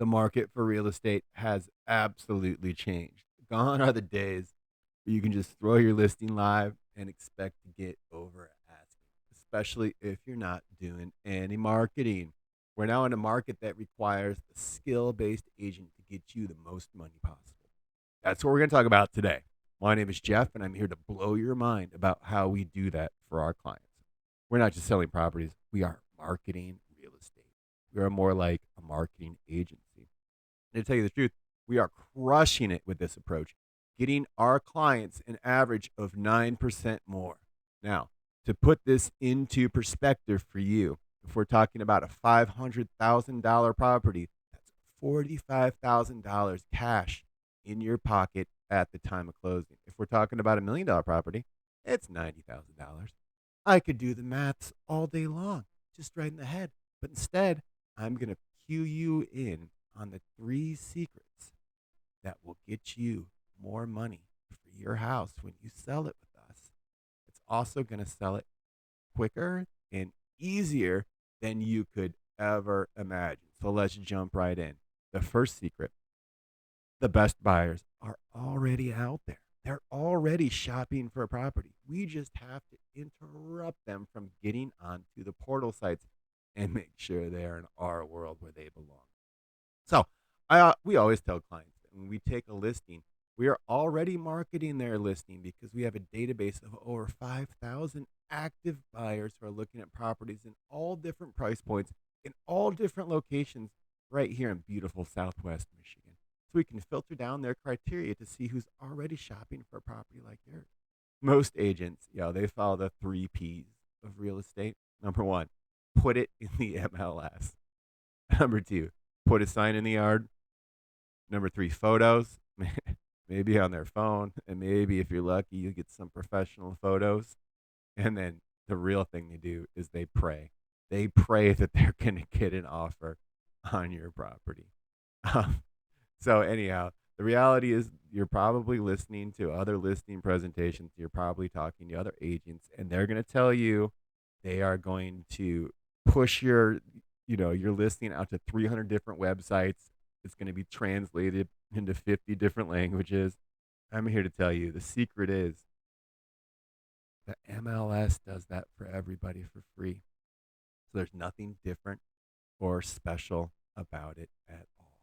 The market for real estate has absolutely changed. Gone are the days where you can just throw your listing live and expect to get over asking, especially if you're not doing any marketing. We're now in a market that requires a skill based agent to get you the most money possible. That's what we're going to talk about today. My name is Jeff, and I'm here to blow your mind about how we do that for our clients. We're not just selling properties, we are marketing real estate. We are more like a marketing agency. And to tell you the truth, we are crushing it with this approach, getting our clients an average of 9% more. Now, to put this into perspective for you, if we're talking about a $500,000 property, that's $45,000 cash in your pocket at the time of closing. If we're talking about $1 million property, it's $90,000. I could do the maths all day long, just right in the head. But instead, I'm going to cue you in on the 3 secrets that will get you more money for your house when you sell it with us. It's also going to sell it quicker and easier than you could ever imagine. So let's jump right in. The first secret: the best buyers are already out there. They're already shopping for a property. We just have to interrupt them from getting onto the portal sites and make sure they're in our world where they belong. So we always tell clients that when we take a listing, we are already marketing their listing because we have a database of over 5,000 active buyers who are looking at properties in all different price points in all different locations right here in beautiful Southwest Michigan. So we can filter down their criteria to see who's already shopping for a property like yours. Most agents, they follow the 3 P's of real estate. Number one, put it in the MLS. Number two, put a sign in the yard. Number three, photos, maybe on their phone. And maybe if you're lucky, you get some professional photos. And then the real thing they do is they pray. They pray that they're going to get an offer on your property. Um, so, anyhow, the reality is you're probably listening to other listing presentations. You're probably talking to other agents, and they're going to tell you they are going to push your listing out to 300 different websites. It's going to be translated into 50 different languages. I'm here to tell you the secret is the MLS does that for everybody for free. So there's nothing different or special about it at all.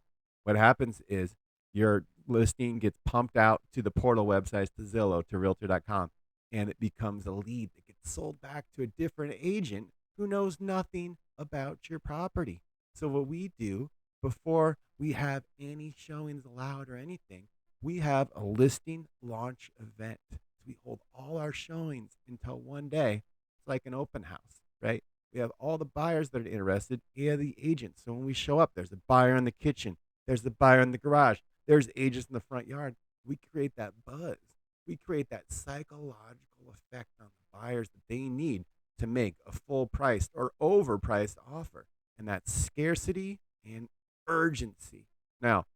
What happens is your listing gets pumped out to the portal websites, to Zillow, to Realtor.com, and it becomes a lead that gets sold back to a different agent who knows nothing about your property. So what we do before we have any showings allowed or anything, we have a listing launch event. So we hold all our showings until one day. It's like an open house, right? We have all the buyers that are interested and the agents. So when we show up, there's a buyer in the kitchen, there's the buyer in the garage, there's agents in the front yard. We create that buzz. We create that psychological effect on the buyers that they need to make a full priced or overpriced offer. And that's scarcity and urgency. Now,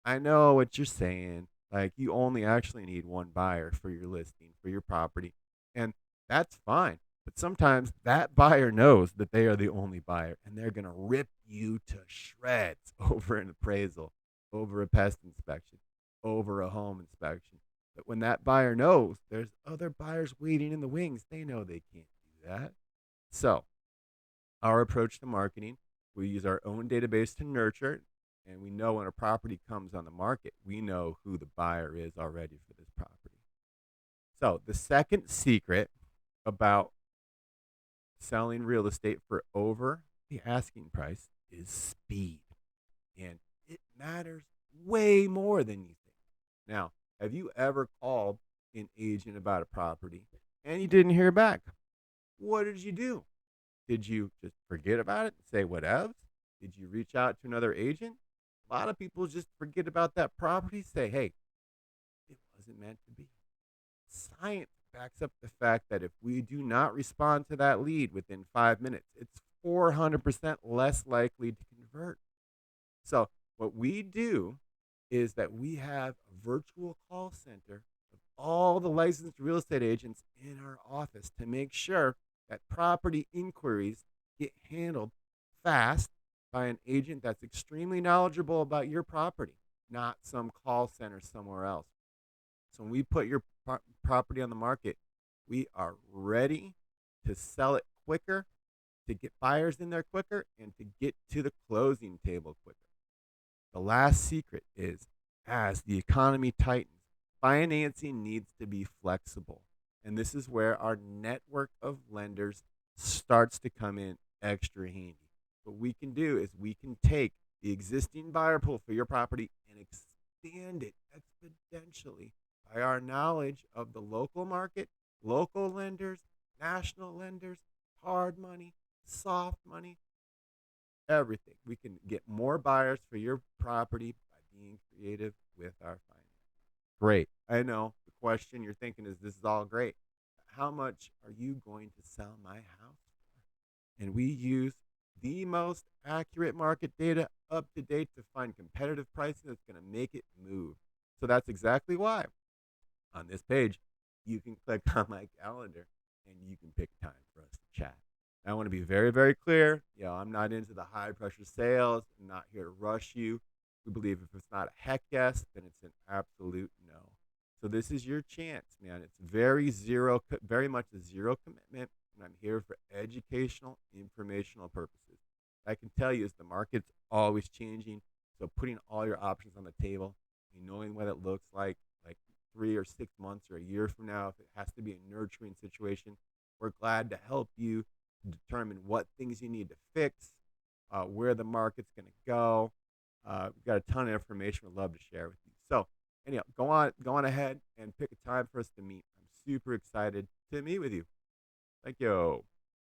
I know what you're saying. Like, you only actually need one buyer for your listing, for your property. And that's fine. But sometimes that buyer knows that they are the only buyer and they're going to rip you to shreds over an appraisal, over a pest inspection, over a home inspection. But when that buyer knows there's other buyers waiting in the wings, they know they can't do that. So, our approach to marketing, we use our own database to nurture it, and we know when a property comes on the market, we know who the buyer is already for this property. So, the second secret about selling real estate for over the asking price is speed. And it matters way more than you think. Now, have you ever called an agent about a property and you didn't hear back? What did you do? Did you just forget about it and say whatever? Did you reach out to another agent? A lot of people just forget about that property, say, hey, it wasn't meant to be. Science backs up the fact that if we do not respond to that lead within 5 minutes, it's 400% less likely to convert. So what we do is that we have a virtual call center of all the licensed real estate agents in our office to make sure that property inquiries get handled fast by an agent that's extremely knowledgeable about your property, not some call center somewhere else. So when we put your property on the market, we are ready to sell it quicker, to get buyers in there quicker, and to get to the closing table quicker. The last secret is, as the economy tightens, financing needs to be flexible. And this is where our network of lenders starts to come in extra handy. What we can do is we can take the existing buyer pool for your property and expand it exponentially by our knowledge of the local market, local lenders, national lenders, hard money, soft money, everything. We can get more buyers for your property by being creative with our finance. Great. I know the question you're thinking is, this is all great. How much are you going to sell my house for? And we use the most accurate market data up to date to find competitive pricing that's going to make it move. So that's exactly why on this page, you can click on my calendar and you can pick a time for us to chat. I want to be very, very clear. I'm not into the high pressure sales. I'm not here to rush you. We believe if it's not a heck yes, then it's an absolute no. So this is your chance, man. It's very much a zero commitment, and I'm here for educational, informational purposes. I can tell you is the market's always changing. So putting all your options on the table and knowing what it looks like 3 or 6 months or a year from now, if it has to be a nurturing situation, we're glad to help you determine what things you need to fix, where the market's going to go. We've got a ton of information we'd love to share with you. So anyhow, go on ahead and pick a time for us to meet. I'm super excited to meet with you. Thank you.